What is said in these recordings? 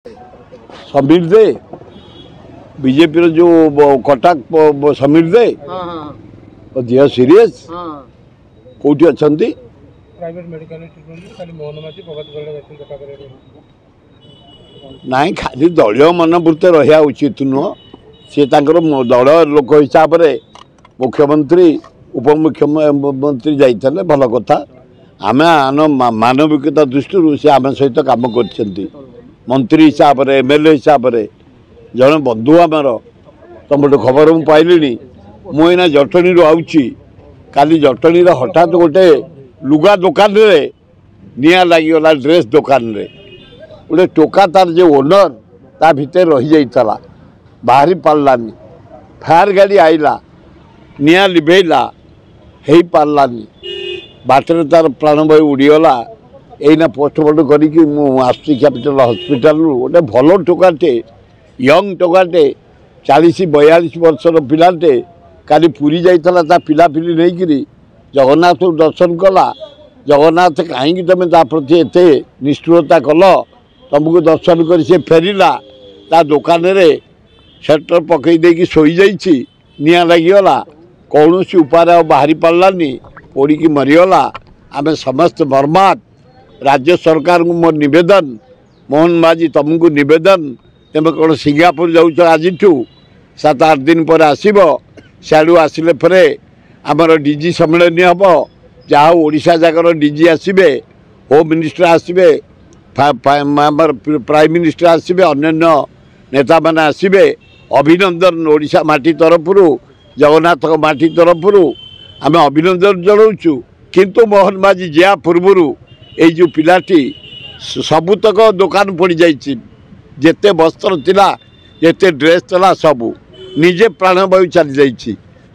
समीर दे BJP जो कटक समीर दे दिह serious कौटी अच्छा नाई खाली दलୀୟ मनोवृत्ति रहा उचित नुह सी दल लोक हिसाब से मुख्यमंत्री उपमुख्यमंत्री जाइए भल कथा आम मानविकता दृष्टि से आम सहित कम कर मंत्री हिसाब से एमएलए हिसाब से जड़े बंधु आमर तुम खबर मुझे पाइली मुझे जटणी आऊँगी काली जटणी हठात गोटे लुगा दुकान रे निया लगिगला ड्रेस दुकान रे गोटे टोका तार जो ओनर ता भितर रही जाइला बाहरी पार्लानी फायर गाड़ी आइला निया लिभेला हो पार्लानी बाटर तार प्राणवायु उड़ीगला यहीना पोस्टमार्टम करके आसुची कैपिटल हॉस्पिटल गोटे भल टोकाटे यंग टोकाटे 40-42 वर्षर पिलाटे काली पुरी जाइला ता पिलापिली नहीं जगन्नाथ दर्शन कला जगन्नाथ कहीं तुम प्रति एत निष्ठुरता कल तुमको दर्शन कर सी फेरला ता दुकान रे सेटर पकई देकी शोई जाइछि निया लगिगला कौन सी उपाय बाहरी पार्लानी पोड़ी मरीगला आम समस्त बर्बाद राज्य सरकार को मोर निवेदन मोहन माझी तुमको निवेदन तुम कौन सिंगापुर जाऊँ आज 7-8 दिन पर आसब सियाड़ू आसिले फरे आमर डीजी सम्मेलन हम जहाँ ओडिशा जाकर डीजी आसबे होम मिनिस्टर आसबे प्राइम मिनिस्टर आसबे अन्य नेता माने आसबे अभिनंदन ओडिशा माटी तरफ जगन्नाथ माटी तरफ आम अभिनंदन जनाऊँ किंतु मोहन माझी जा पूर्वर यो पिलाटी सबुतक दुकान पड़ जाइए जेते वस्त्र थिला जेते ड्रेस थिला सबू निजे प्राणवायु चली जाइए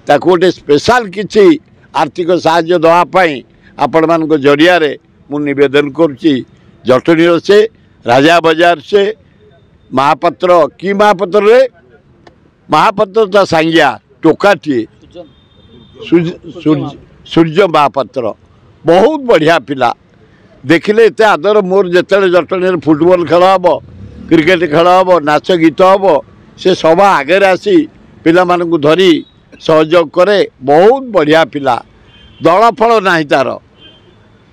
ताको गोटे स्पेशल किसी आर्थिक साहाय्य देवाई आपण मान जरिया मु निवेदन करुच्ची जटनी से राजा बाजार से महापात्र कि महापात्र रे महापात्र ता सांगिया टोकाटी सूर्य महापात्र बहुत बढ़िया पिला देखिले एत आदर मोर जिते जटनी फुटबॉल खेल हम क्रिकेट खेल हम नाच गीत हम से सभा आगे आसी पिला मानकु धरी सहयोग करे बहुत बढ़िया पिला दल फल ना तार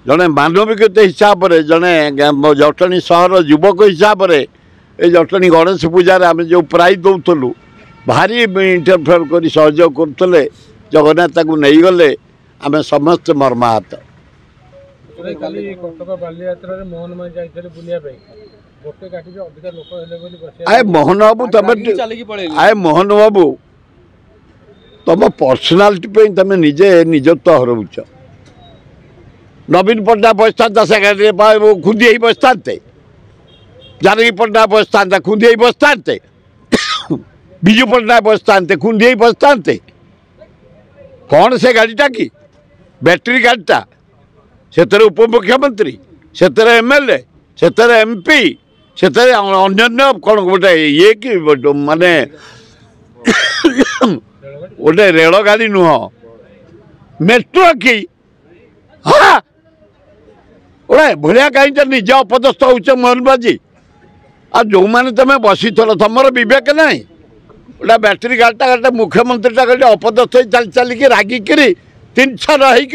जड़े मानविकता हिसाब से जड़े जटनी सहर युवक हिसाब से ये जटनी गणेश पूजार आम जो प्राइज दौलु भारी इंटरफेयर कर सहयोग करते जगन्नाथ को नहीं गले आम समस्त मर्माहत आए मोहन बाबू तुम आए मोहन बाबू तुम पर्सनालीटी तुम निजे निजत्व हरौच नवीन पट्टनायक बसता से गाड़ी खुंदी बसता जानकी पट्टनायक बसता खुंदी बसता विजु पट्टनायक बसता खुंदी बसता कौन से गाड़ीटा कि बैटेरी गाड़ीटा से उपमुख्यमंत्री से एमएलए से एमपी से अन्य कौन गोटे ये कि माने गोटे रेल गाड़ी नुह मेट्रो कि हाँ गोटे भाया कहीं निज अपदस्थ हो मोहन बाजी आ जो मैंने तुम बसी तुम विवेक ना गोटे बैटेरी गाड़ीटा गोटे मुख्यमंत्रीटा गोटे अपदस्थ चल चलिकी रागिकी 300 रही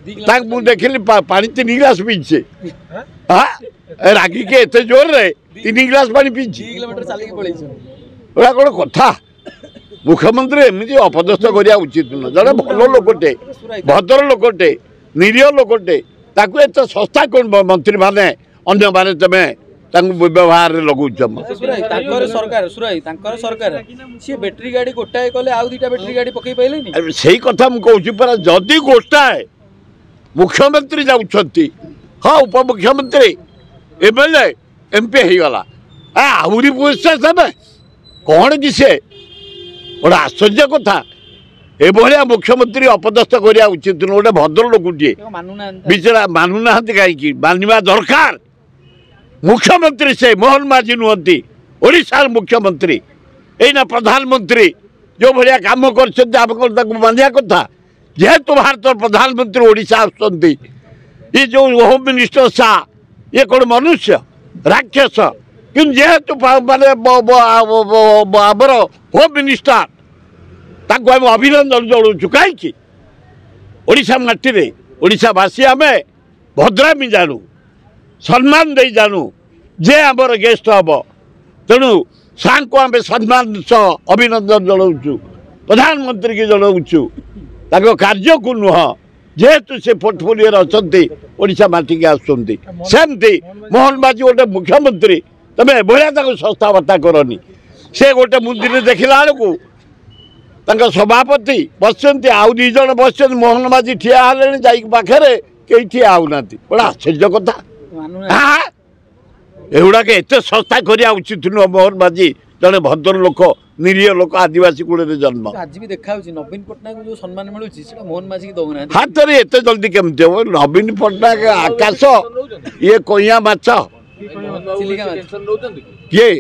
देखिली पानी 3 गिलास पीछे हाँ रागिकी एत जोर रे 3 गिलास पानी पीछे कौन कथा मुख्यमंत्री एमती अपदस्थ करा उचित नुह जड़े भल लोकटे भद्र लोकटे निरीह लोकटे ताकू एत सस्ता कौन मंत्री माने अन्य माने तमें व्यवहार लगुच बैटेरी गाड़ी गोटाए कले आउ 2टा बैटेरी गाड़ी पकई पाइले सही कथा मुझे कहूँ जदि गोटाए मुख्यमंत्री जाऊँगी हाँ उपमुख्यमंत्री एमएलए एमपी हो गला आहरी पुरस्कार देवे कौन कि से गोटे आश्चर्य कथा एभलिया मुख्यमंत्री अपदस्थ करा उचित नुह गोटे भद्र लोकटे बिचरा मानुना कहीं मानवा दरकार मुख्यमंत्री से मोहन माझी नुहति ओडिशार मुख्यमंत्री एना प्रधानमंत्री जो भाया कम कर मानिया कथा जेहेतु भारत प्रधानमंत्री ओडिशा आसुच्च ये जो होम मिनिस्टर शाह ये कौन मनुष्य राक्षस କିନ୍ତୁ ଯେହେତୁ ମାନେ ଆମର ହୋମ୍ ମିନିଷ୍ଟର ତାଙ୍କୁ ଆମେ ଅଭିନନ୍ଦନ ଜଣାଉଛୁ। କାହିଁକି ଓଡ଼ିଶା ମାଟିରେ ଓଡ଼ିଶାବାସୀ ଆମେ ଭଦ୍ରାମୀ ଜାଣୁ, ସମ୍ମାନ ଦେଇ ଜାଣୁ ଯେ ଆମର ଗେଷ୍ଟ ହେବ। ତେଣୁ ସାର୍ଙ୍କୁ ଆମେ ସମ୍ମାନ ସହ ଅଭିନନ୍ଦନ ଜଣାଉଛୁ, ପ୍ରଧାନମନ୍ତ୍ରୀକି ଜଣାଉଛୁ ତାଙ୍କ କାର୍ଯ୍ୟକୁ ନୁହଁ, ଯେହେତୁ ସେ ପୋର୍ଟଫୋଲିଓରେ ଅଛନ୍ତି ଓଡ଼ିଶା ମାଟିକି ଆସୁଛନ୍ତି। ସେମିତି ମୋହନ ମାଝୀ ଗୋଟେ ମୁଖ୍ୟମନ୍ତ୍ରୀ, ତମେ ଏଭଳିଆ ତାଙ୍କୁ ସଂସ୍ଥାବାର୍ତ୍ତା କରନି। ସେ ଗୋଟେ ମନ୍ଦିରରେ ଦେଖିଲା ବେଳକୁ ତାଙ୍କ ସଭାପତି ବସିଛନ୍ତି, ଆଉ 2 ଜଣ ବସିଛନ୍ତି, ମୋହନ ମାଝୀ ଠିଆ ହେଲେଣି ଯାଇକି ପାଖରେ, କେହି ଠିଆ ହେଉନାହାନ୍ତି। ବଡ଼ ଆଶ୍ଚର୍ଯ୍ୟ କଥା। ଏଗୁଡ଼ାକ ଏତେ ସଂସ୍ଥା କରିବା ଉଚିତ ନୁହଁ। ମୋହନ ମାଝୀ ଜଣେ ଭଦ୍ର ଲୋକ, ନିରୀହ ଲୋକ, ଆଦିବାସୀ କୂଳରେ ଜନ୍ମ। ଆଜି ବି ଦେଖାଯାଉଛି ନବୀନ ପଟ୍ଟନାୟକ ଯୋଉ ସମ୍ମାନ ମିଳୁଛି ସେଟା ମୋହନ ମାଝୀ ଦଉନାହାନ୍ତି। ହାତରେ ଏତେ ଜଲ୍ଦି କେମିତି ହେବ? ନବୀନ ପଟ୍ଟନାୟକ ଆକାଶ, ଇଏ କଇଁଆ ମାଛ। କିଏ?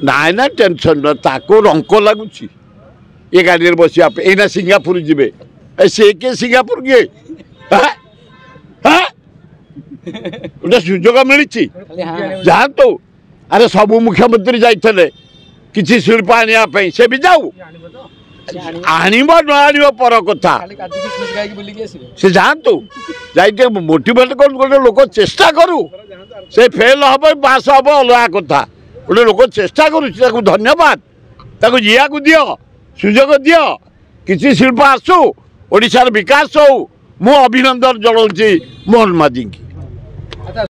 ନାଇଁ ନା ଟେନସନ୍ ନୁହଁ, ତାକୁ ରଙ୍କ ଲାଗୁଛି ଏ ଗାଡ଼ିରେ ବସିବା ପାଇଁ। ଏଇନା ସିଙ୍ଗାପୁର ଯିବେ, ସେ କିଏ ସିଙ୍ଗାପୁର କିଏ? ଗୋଟେ ସୁଯୋଗ ମିଳିଛି, ଯାଆନ୍ତୁ। ଆରେ ସବୁ ମୁଖ୍ୟମନ୍ତ୍ରୀ ଯାଇଥିଲେ କିଛି ଶିଳ୍ପ ଆଣିବା ପାଇଁ, ସେ ବି ଯାଉ। ଆଣିବ ନ ଆଣିବ ପର କଥା, ସେ ଯାଆନ୍ତୁ। ଯାଇ ଟିକେ ମୋଟିଭେଟ୍ କରୁ, ଗୋଟେ ଲୋକ ଚେଷ୍ଟା କରୁ। ସେ ଫେଲ୍ ହେବ ପାସ୍ ହେବ ଅଲଗା କଥା। ଗୋଟେ ଲୋକ ଚେଷ୍ଟା କରୁଛି, ତାକୁ ଧନ୍ୟବାଦ, ତାକୁ ଯିବାକୁ ଦିଅ, ସୁଯୋଗ ଦିଅ, କିଛି ଶିଳ୍ପ ଆସୁ, ଓଡ଼ିଶାର ବିକାଶ ହଉ। ମୁଁ ଅଭିନନ୍ଦନ ଜଣାଉଛି ମୋହନ ମାଝୀଙ୍କୁ।